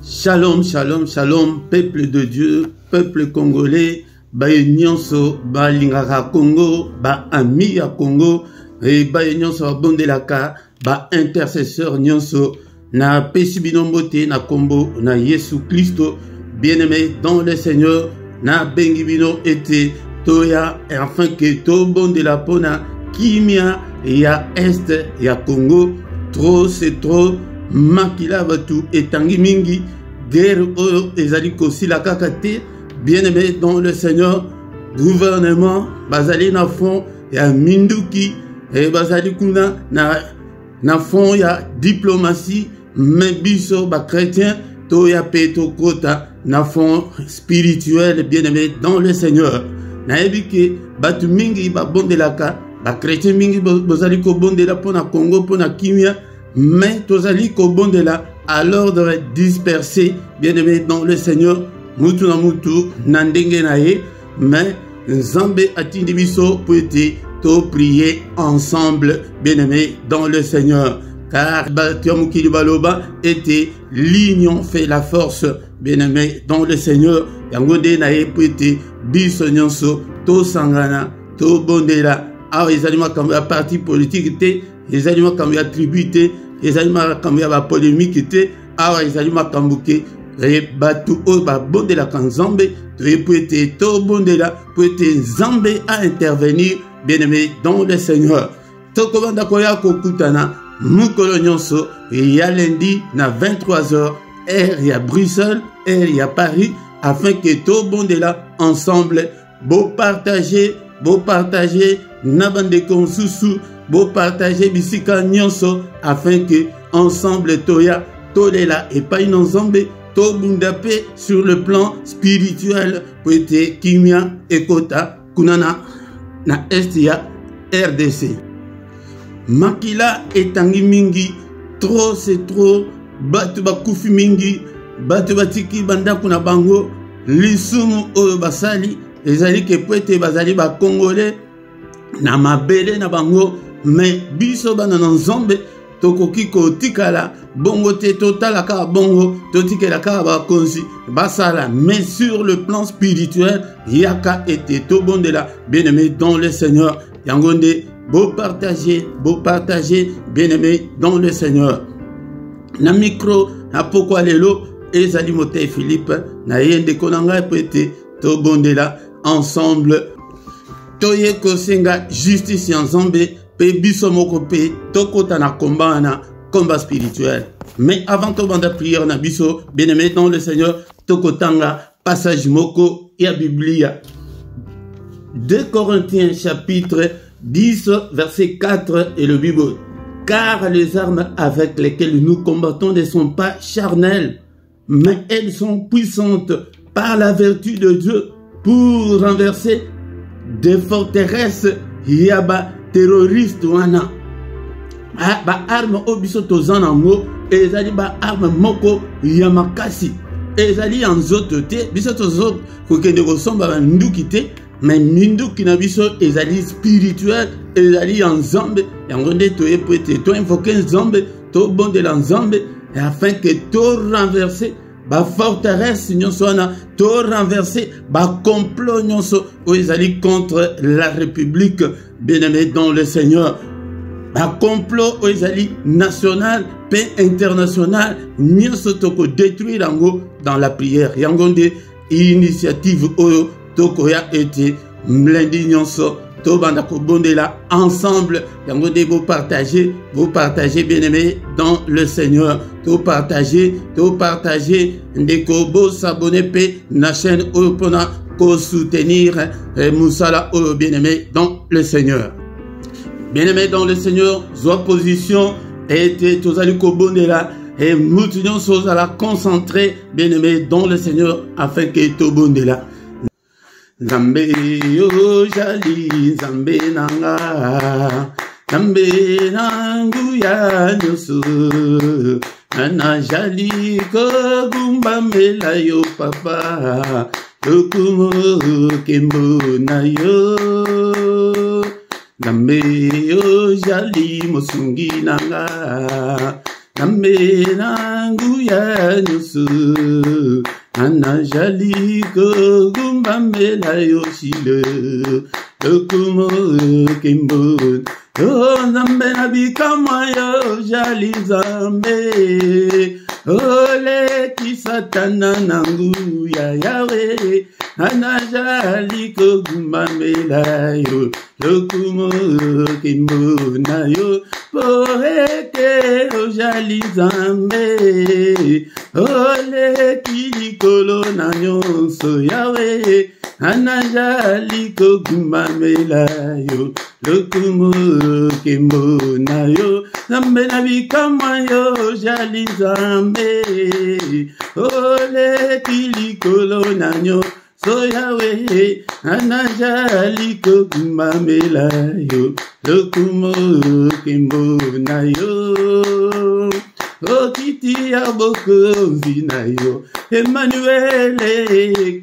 Shalom, shalom, shalom, peuple de Dieu, peuple congolais, ba nyonso, ba lingaka Congo, ba ami ya Congo, et ba nyonso abondelaka, ba intercesseur nyonso, na pesibino mbote na kombo na Yesu Christo, bien-aimé dans le Seigneur, na bengibino ete toya, afin que to bondela pona kimia ya est ya Congo, trop c'est trop, makila batu etangi mingi, guerre oyo ezali kosila kakate, bien-aimé dans le Seigneur, gouvernement bazali na fond ya minduki et bazali kuna na fond ya diplomatie, mais biso ba chrétien to ya peto kota na fond spirituel, bien-aimé dans le Seigneur. Na ebike batu mingi ba bondelaka, ba chrétien mingi bazali ko bondela pona Congo pona kimia, mais tozali ko bondela à l'ordre dispersé, bien-aimé dans le Seigneur, mutu na mutu, nandenge na ye, mais Nzambe atindi biso pour to prier ensemble, bien-aimé dans le Seigneur. Car Batiamukili Baloba était l'union fait la force, bien-aimé dans le Seigneur. Yangode na ye pour biso nyonso, to sangana, to bondela, awa ezali makambo ya parti politique te, ezali makambo ya tribu te, ezali makambo ya ba polémique te, awa ezali makambo ke batu o ba bondela kan Nzambe, pour to bondela, pour Nzambe à intervenir, bien-aimé dans le Seigneur. Toko banda koya kokutana mukolo nyonso ya lundi na 23h heure ya Bruxelles, heure ya Paris, afin que to bondela ensemble, beau partager na bande konsusu, beau partager bisika nyonso, afin que ensemble toya tolela et pas une Nzambe to bundape sur le plan spirituel, pour être kimia ekota kunana na est ya RDC. Makila etangi mingi, trop c'est trop, batu bakufi mingi, batu batiki banda kuna bango, lisumu oyo basali, ezali ke pwete bazali ba Congolais, na mabele na bango, mais biso bana na Nzambe, tokoki kotikala, bongo te totala ka bongo, totikela ka bakonzi, basala, mais sur le plan spirituel, yaka ete to bondela, bien-aimé dans le Seigneur, yangonde, beau partager, bien-aimé dans le Seigneur. Na micro, na pokwa lelo, ezali mote Philippe, na yende konanga epete, to bondela, ensemble, toye kosenga justice ya Nzambe, pe biso moko pe, tokota na combat spirituel. Mais avant to banda prière na biso, bien-aimé dans le Seigneur, tokotanga passage moko ya Biblia. 2 Corinthiens chapitre 10, verset 4 et le Bible. Car les armes avec lesquelles nous combattons ne sont pas charnelles, mais elles sont puissantes par la vertu de Dieu pour renverser des forteresses yaba terroristes wana. Ba arme obiso tozana ngo ezali ba arme moko ya makasi. Ezali anzoto te biso tozo kokende kosomba ba nduki te, mais minduki na biso ezali spirituel, ezali en Nzambe, yangonde toye poete to invoquer Nzambe, to bondela Nzambe, afin que to renverser ba forteresse nyonso wana, to renverser ba complot nyonso o ezali contre la République, bien-aimé dans le Seigneur. Ba complot o ezali national pe international, nyonso toko détruire yango dans la prière. Yangonde initiative oyo tokoya ete mlendi nyonso to banda ko bondela ensemble, yangonde vous partagez, bien-aimé dans le Seigneur, to partager, ndeko bo s'abonner pe na chaîne oyo pona ko soutenir musala oyo, bien-aimé dans le Seigneur. Bien-aimé dans le Seigneur, soit position et tozali ko bondela et mutu nyonso za la concentrer, bien-aimé dans le Seigneur, afin que to bondela. Nzambe yo jali, Nzambe nanga, Nzambe nangu ya nyoso, Nana jali ko gumbamela yo papa, Yokumo kembo na yo, Nzambe yo jali mosungi nanga, Nzambe na nguya nyonso anajali kogumbamela yoshile lokumo kimbon Nzambe na bikama yo jali Nzambe ole kisatana na nguya yawe anajali kogumbamela yo lokumo kimbon na yo Poreke ojali Nzambe ole kilikolo na nyonso yawe anajali kogumbamela yo lokumo kimbo na yo Nzambe na bikama yo jali Nzambe ole kilikolo na nyonso So Yahweh, anajali kogumbamela yo, lokumo kimbo na yo. O kiti aboko vina yo, Emmanuel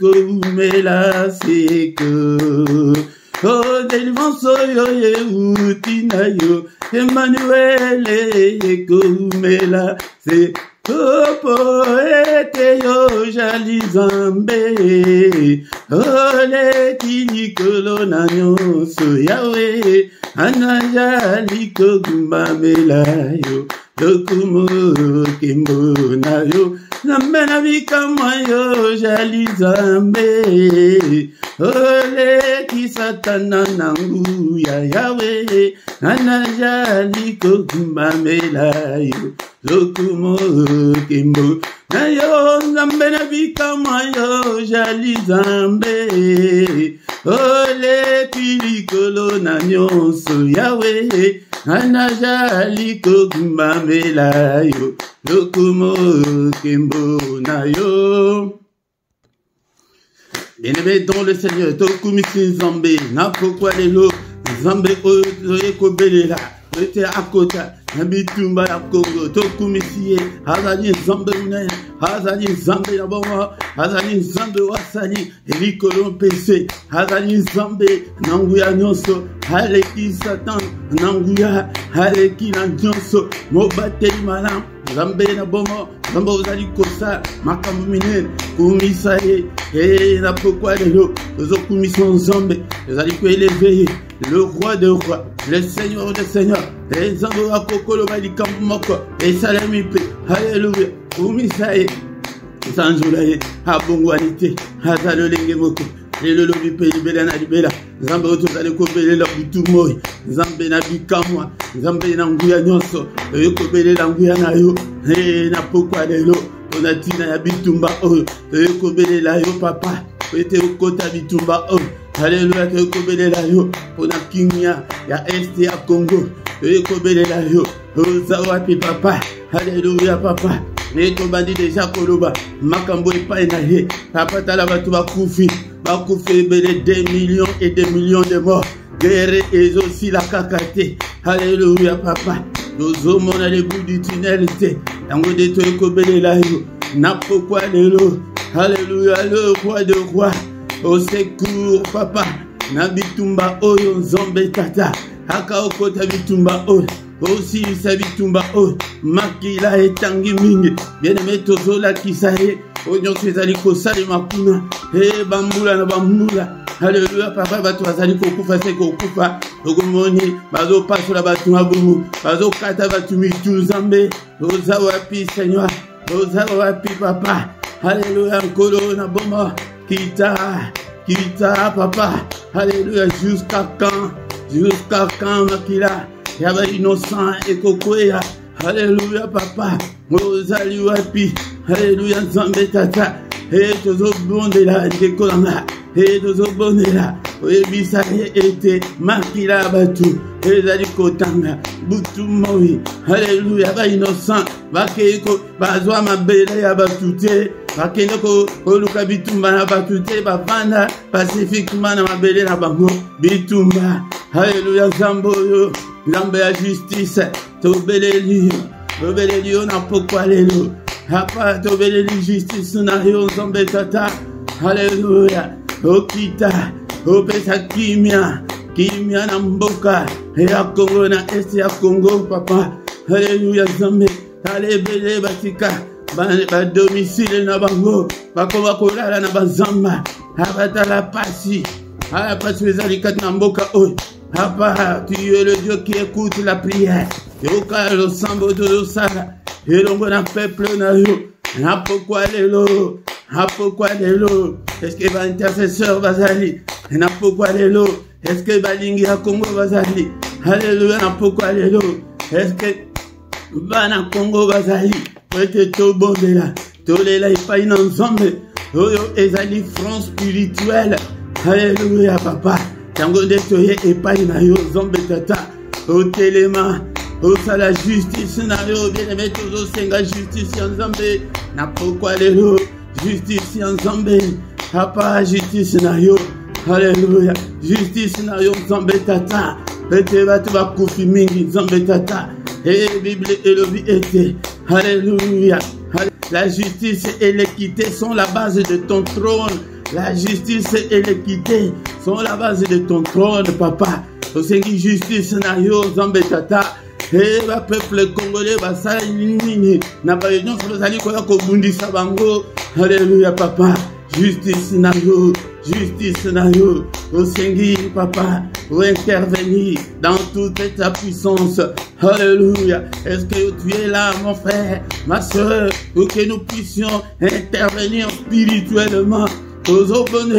koumela seko. O délivrance yo utina yo, Emmanuel koumela seko. Poete yo jali Nzambe ole kilikolo na nyonso yawe anajali kogumbamela yo lokumo kimbo na yo Nzambe na bikama yo jali Nzambe ole kisatana na nguya yawe anajali kogumbamela yo lokumo kimbo na yo Nzambe na bikama yo jali Nzambe ole kilikolo na nyonso yawe anajali kogumbamela yo lokumo kimbo na yo. Bien-aimé dans le Seigneur, tokumisi Nzambe na pokwa lelo Nzambe oyo kobelela ete akota Nabitumba ya Congo, tokumisiye, azali Nzambe munene, azali Nzambe ya bongo, azali Nzambe wasali, elikolo pese, azali Nzambe nanguya nyonso, haleki Satan, nanguya, haleki na nyonso, mobateli malam, Nzambe na bongo, Nzambe ozali kosa, makambo minene, kumisa ye, na pokwa lelo, tozo kumisa Nzambe, ozali ko élever, le roi de rois, le Seigneur des seigneurs, et Nzambe wa kokolo balikambo moko, et salami pe, alléluia, kumisa ye, sanjula ye, abongwanite, azalo lenge moko, lelo lobi pe libela na libela, Nzambe otozali kobelela butu moi, Nzambe na bikamwa, Nzambe na nguya nyonso, oyo kobelela nguya na yo, na pokwa lelo, onatina ya bitumba oyo, oyo kobelela yo papa, ete okota bitumba oyo, Alléluia, te kobelela yo, pona kimia ya este ya Congo, te kobelela yo, ozawapi papa, Alléluia papa, neto bandi deja koloba, makambo epai na ye, papa tala batu bakufi ebele 2 millions et 2 millions de morts, guerre et aussi la kakate, Alléluia papa, nous mona le bout du tunnel, tango de te kobelela yo, na pokwa lelo, Alléluia, le roi de roi, au secours papa na bitumba oyo Nzambe tata aka okota bitumba oyo aussi sa bitumba oyo makila etangi mingi bien-aimé tozola kisaye onyo ezali kosalema kuna bambula na bambula. Alléluia papa bato bazali kokufa se kokufa okomoni bazopasola bato mabumu bazokata bato mitu Nzambe oza wapi Seigneur oza wapi papa. Alléluia nkolo na bomba Kita, papa, alléluia, jusqu'à quand, makila, yaba innocent et kokoya, alléluia, papa, ozali wapi, alléluia, Nzambe tata, tozo bondela, dekolanga, tozo bondela, oyebisa ete, makila batu, ezali kotanga, butu moi, alléluia, ba innocent, bakeko, bazwa mabele ya batute, bakende ko oluka bitumba na batute bavanda pacifiquement na mabele na bango bitumba. Alléluia Nzambe oyo Nzambe ya justice tobeleli yo na pokwa lelo hapa tobeleli justice na yo Nzambe tata. Alléluia okita opesa kimia na mboka ya Congo na este ya Congo papa. Alléluia Nzambe alebele batika ba domicile na bango bakoma kolala na bazamba abatala pasi ala pasi ezali kati na mboka oyo. Papa, tu es le Dieu qui écoute la prière. Yoka lo sambo de lo sala. Elongo na peuple na yo. Na pourquoi lelo? Na pourquoi lelo? Est-ce que va intercesseur bazali? Na pourquoi lelo? Est-ce que balingi ya Congo bazali? Alléluia, na pourquoi lelo? Est-ce que bana Congo bazali? Peut-être to bondela. To lela ipai na nzambe. Oyo ezali front spirituel. Alléluia, papa. Tango de toye epai na yo zombe tata. O telema. O sala justice na yo. Bien aimé tozo senga justice en zombe. Na pourquoi lelo? Justice en zombe. Papa, justice na yo. Alléluia. Justice na yo zombe tata. Pete batu bakufi mingi zombe tata. Et Bible et le vie était. Alléluia. La justice et l'équité sont la base de ton trône. La justice et l'équité sont la base de ton trône, papa. Osengi justice na yo zombe tata. Et le peuple congolais va s'aligner. Na ba union bazali koya ko bundisa bango. Alléluia, papa. Justice na yo. Justice na yo. Osengi, papa, pour intervenir dans toute ta puissance. Alléluia. Est-ce que tu es là, mon frère, ma soeur, pour que nous puissions intervenir spirituellement?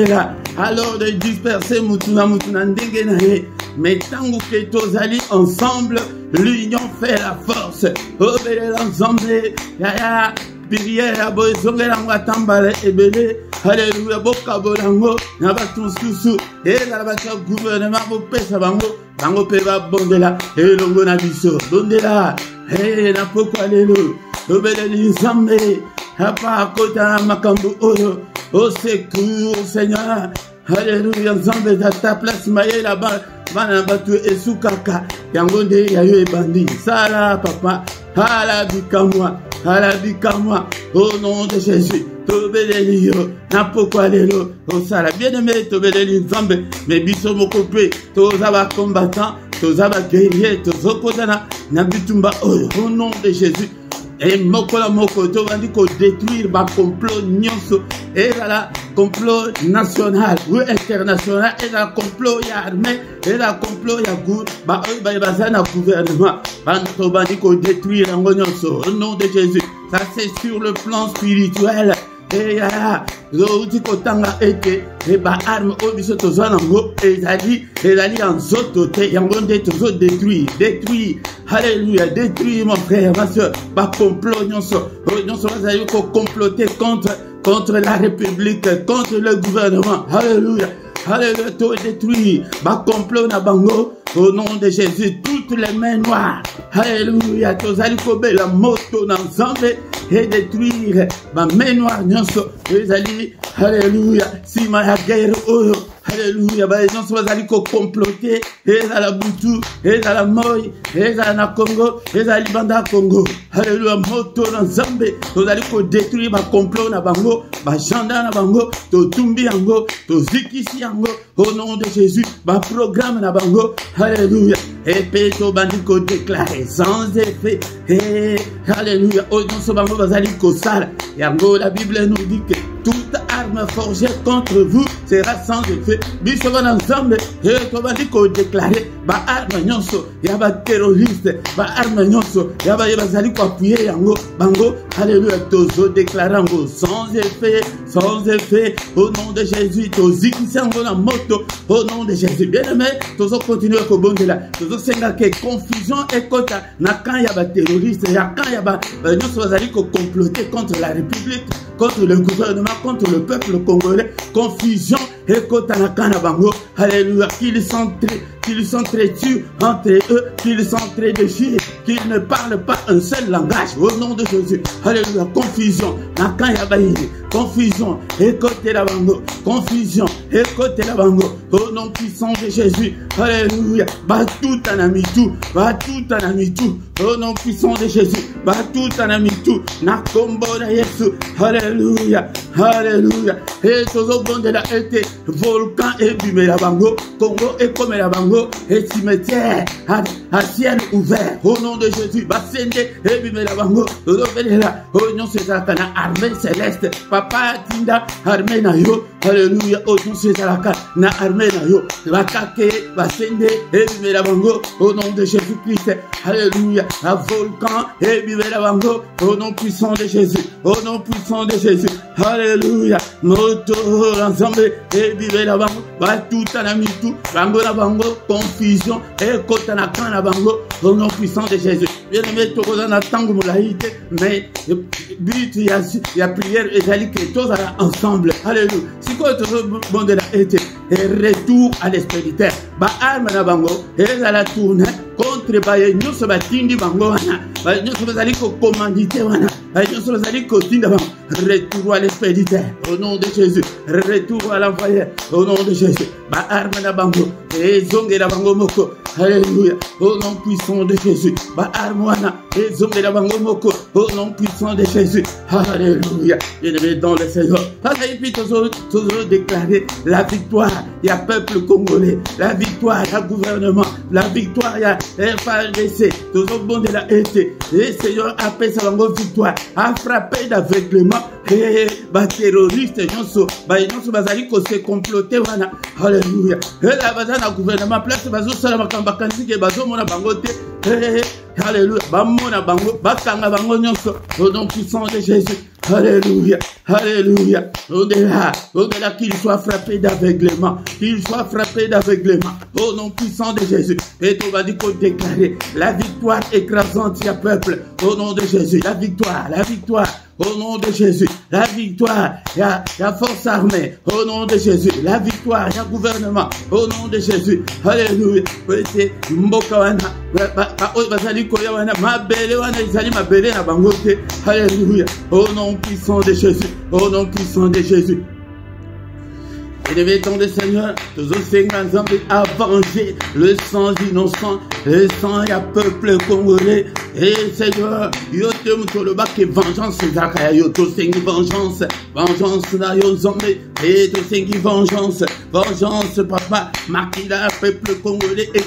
Là, alors de disperser mutuna ndenge na ye. Mais tant que tozali ensemble, l'union fait la force. Obele l'ensemble, yaya, prière à boizonge la mwatambale ebele. Alléluia, bokabolango, nabatunsusu, et la bata gouvernement bopesa bango, bango peba bondela, et longo na biso, bondela, et na pourquoi lelo, obele l'ensemble, apa kota makambu oyo. Au secours, Seigneur. Alléluia. Nzambe dans ta place, maye là-bas. Bana batu esukaka. Yangonde yayo ebandi. Sala, papa. Alabika moi. Au nom de Jésus. Tobeleli yo. Na pourquoi lelo. Au sala. Bien-aimé, tobeleli nzambe. Mais biso mokope. Tozaba combattant. Tozaba guerrier. Tozokotana. Na bitumba oyo. Au nom de Jésus. Et mokola moko to bandi ko détruire ba complot nyonso et la complot national ou international et la complot ya armée et la complot ya gout ba bazana gouvernement bandi to bandi ko détruire ngo nyonso au nom de Jésus. Ça c'est sur le plan spirituel. Et ya zouti kotanga ete et ba arme obiso tozana ngo ezali en zoto te yango nde tozo détruire. Alléluia, détruire mon frère, ma soeur, ba complot nyonso bazali ko comploter contre la République, contre le gouvernement. Alléluia. Alléluia, tout détruire, ba complot na bango. Au nom de Jésus, toutes les mains noires. Alléluia. Tozali kobe la moto na nzambe et détruire ba main noire nyonso. Ezali, alléluia. Sima ya guerre oyo. Alléluia. Ba nyonso bazali ko comploter et à la butu, et à la moi, et à la Congo, et à Libanda Congo. Alléluia. Moto na nzambe. Tozali ko détruire ba complot na bango, ba janda na bango, to tumbi yango, to zikisi yango. Au nom de Jésus, ba programme na bango. Alléluia. Et Péto Bandiko déclaré sans effet. Et alléluia. Oh non, ce bango bazali kosala. Yango, la Bible nous dit que toute arme forgée contre vous sera sans effet. Bissovan ensemble. Et to bandiko déclaré. Ba arme nyonso. Yaba terroriste. Ba arme nyonso. Yaba bazali ko appuyer yango. Bango. Alléluia. Tozo déclarant sans effet. Sans effet. Au nom de Jésus. Toziki sango na moto. Au nom de Jésus. Bien aimé. Tozo continuer ko bondela. Tozo senga ke confusion ekota na kan ya ba terroriste ya kan ya ba nyonso bazali ko comploter contre la République, contre le gouvernement, contre le peuple congolais. Confusion ekota na kan na bango. Alléluia. Qu'ils s'entretuent entre eux, qu'ils s'entre-déchirent, qu'ils ne parlent pas un seul langage. Au nom de Jésus. Alléluia. Confusion na kan ya ba yini. Confusion ekota la bango. Confusion ekota la bango. Au nom puissant de Jésus. Alléluia. Bah tout en ami tout. Bah tout en ami tout. Au nom puissant de Jésus. Bah tout en ami tout. Na kombo na Yesu. Alléluia. Alléluia. et tozo bonde la été, volcan et bimela bango, Congo et comme la bango, et cimetière à ciel ouvert, au nom de Jésus, Basende et bimela bango, tozo benela, au nom c'est la armée céleste, papa tinda, armée na yo, alléluia, au nom c'est la na armée na yo, bakake, basende et bimela bango, au nom de Jésus-Christ, alléluia, à volcan et bimela bango, au nom puissant de Jésus, au nom puissant de Jésus, alléluia, moto ensemble et bimela bango, batuta na mitu, bango na bango, confusion et kota na kana bango, au nom puissant de Jésus. Bien aimé, tout le monde tango moulaïte, mais but il y a prière et j'allais que tous ensemble, alléluia. Si quoi tout le monde de la été et retour à l'expéditeur, ba arme na bango et la tourne contre baye nous se batindi bango wana, baye nous se bazali ko commandité wana, baye nous se bazali ko tinda bango, retour à l'expéditeur au nom de Jésus, retour à l'envoyeur au nom de Jésus, ba arme na bango et zonge na bango moko, alléluia, au nom puissant de Jésus, ba arme wana et zonge na bango moko, au nom puissant de Jésus, alléluia, bien-aimé dans le Seigneur, parce que puis toujours déclarer la victoire, il y a peuple congolais, la victoire, il y a gouvernement, la victoire, il y a FARDC, toujours bon de la été, et Seigneur appelle sa langue victoire, a frappé d'aveuglement, et les terroristes, ils bazali ko se comploter wana, alléluia, et la bazana gouvernement, place bazo salama kambakanisi ke bazo mona bangote, alléluia, bamona bango, bakanga bango nyonso, au nom puissant de Jésus. Alléluia, alléluia, au-delà qu'il soit frappé d'aveuglement, au nom puissant de Jésus. Et tu vas dire qu'on déclarer la victoire écrasante, il y a peuple, au nom de Jésus, la victoire, au nom de Jésus, la victoire, il y a force armée, au nom de Jésus, la victoire, il y a gouvernement, au nom de Jésus, alléluia, alléluia, au nom puissant de Jésus, au nom puissant de Jésus. Et les bétons de Seigneur, tous aux Seigneurs à venger le sang innocent, le sang y a peuple congolais. Et Seigneur, yo te mouto le bac et vengeance, yo to sengi vengeance, vengeance na yo zombe, et to sengi vengeance, vengeance papa, makila peuple congolais et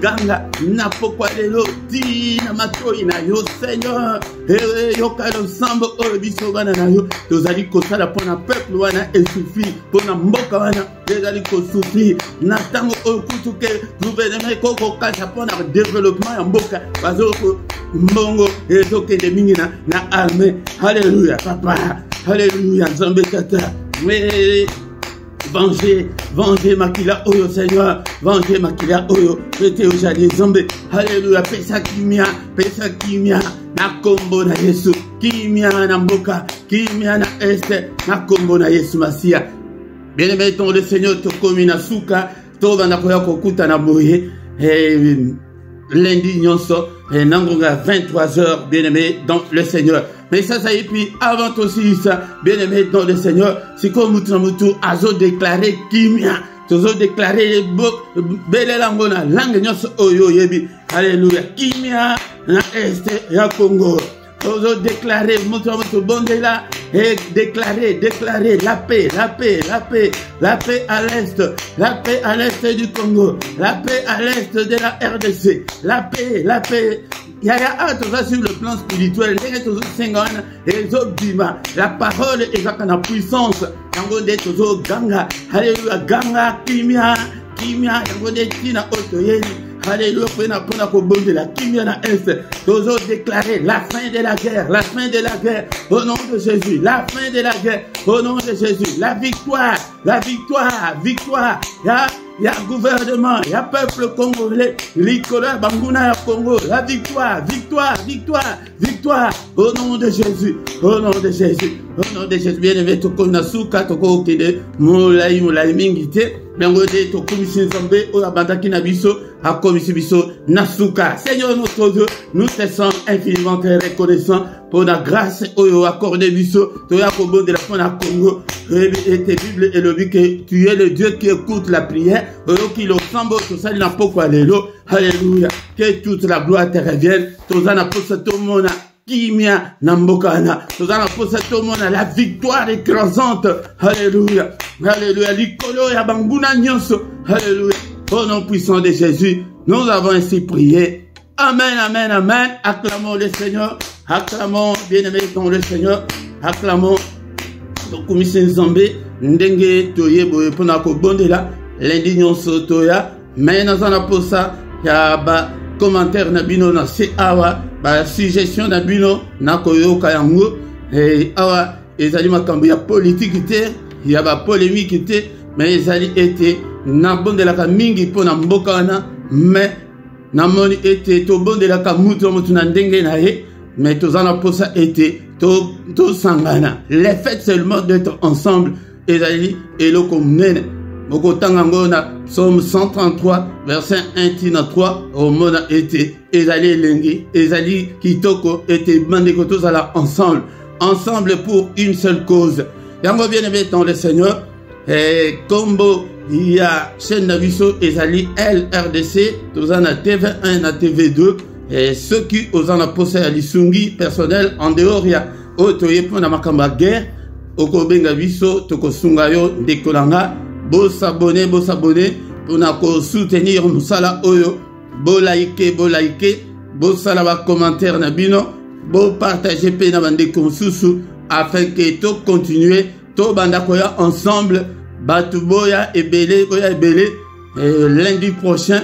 ganga, na pokwa lelo, di na matoi na yo Seigneur, et yo kalo sambo o biso bana na yo, to zali kosala pona peuple wana et suffit, pona mboka wana, ezali ko souffrir, na tango o kutuke, gouvernement koko kasa pona développement ya mboka, bazo mbongo ezoke de mingi na armée, alléluia papa, alléluia nzambe tata, mais venger makila oyo Seigneur, venger makila oyo, pete ojali nzambe, alléluia, pesa kimia, na kombo na Yesu, kimia na mboka, kimia na este, na kombo na Yesu Masia. Bien aimé, ton le Seigneur te commis na souka, to bana koya kokuta na boye, lundi nyonso, nangonga 23h, bien aimé dans le Seigneur. Mais ça y est, puis avant aussi ça, bien aimé dans le Seigneur, c'est comme Mutu azo déclaré kimia, tozo déclaré bele langona, langue nyonso oyo yebi, alléluia, kimia na este ya Congo. Tozo déclaré Mutu bondela et déclarer la paix à l'est du Congo, la paix à l'est de la RDC, la paix. Il y a sur le plan spirituel, la parole est en puissance. Ganga, alléluia, ganga, kimia, alléluia, la kimia na est. Toujours déclarer la fin de la guerre, au nom de Jésus, la fin de la guerre, au nom de Jésus, la victoire, il y a gouvernement, il y a peuple congolais, l'Ikola, Banguna, Congo, la victoire, au nom de Jésus, bien-aimé, toko nasuka, toko okede, moulai mingite, Bengote, toko misinzambe, o abandaki na biso, a komisi biso, nasuka. Seigneur notre Dieu, nous te sommes infiniment reconnaissants pour la grâce accordée biso, toya kobo de la fin à Congo, et tes Bibles et le but que tu es le Dieu qui écoute la prière, qui le sambo, tout ça, il n'a pas quoi. Alléluia. Que toute la gloire te revienne. Tout ça n'a pas ce monde. kimia nambokana. Nous allons pour cet homme la victoire écrasante. Alléluia. Alléluia. Likolo ya banguna nyonso. Alléluia. Au nom puissant de Jésus, nous avons ainsi prié. Amen, amen, amen. Acclamons le Seigneur. Acclamons, bien-aimés dans le Seigneur. Acclamons. Tokumisi Nzambe. Ndenge toye boye pona ko bondela. Lundi nyonso toya. Mais nous allons pour ça. Ya ba commentaire na bino na se awa. Ba suggestion na bino na koyoka yango. Awa. Ezali makambo ya politique te. Ya ba polémique te. Mais ezali été. Na bondelaka mingi po na mboka wana, mais na moni ete to bondelaka mutu mutu na ndenge na ye, mais tozana posa ete to sangana. Le fait seulement d'être ensemble ezali eloko munene. Moko tangango na Psaume 133 verset 1 tina 3 au mona ete ezali elengi, ezali kitoko ete bandeko tozala ensemble pour une seule cause. Yango bien-aimé dans le Seigneur, et combo il y a chaîne Naviso Ezali LRDC, Tozana TV1 na TV2, et ceux qui osent posé à l'isungi personnel en dehors, il y a Otoye pour la makamba guerre, Okobenga Viso, Tokosungayo, Dekolanga, bo s'abonner, pour na ko soutenir Musala Oyo, bo like, bo salaba commentaire na bino, bo partager pe na bande konsusu, afin que to continuer, to bandakoya ensemble. Batuboya ebele lundi prochain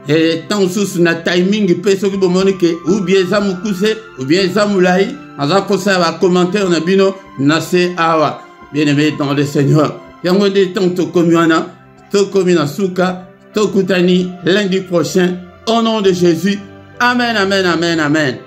et tant sous na timing pe soki bomoni ke ou bien za mukuse ou bien za mulai aza kosa va commentaire na bino na se awa bien-aimé dans le Seigneur yango de tant to komiana to komina suka to kutani lundi prochain au nom de Jésus. Amen, amen, amen, amen.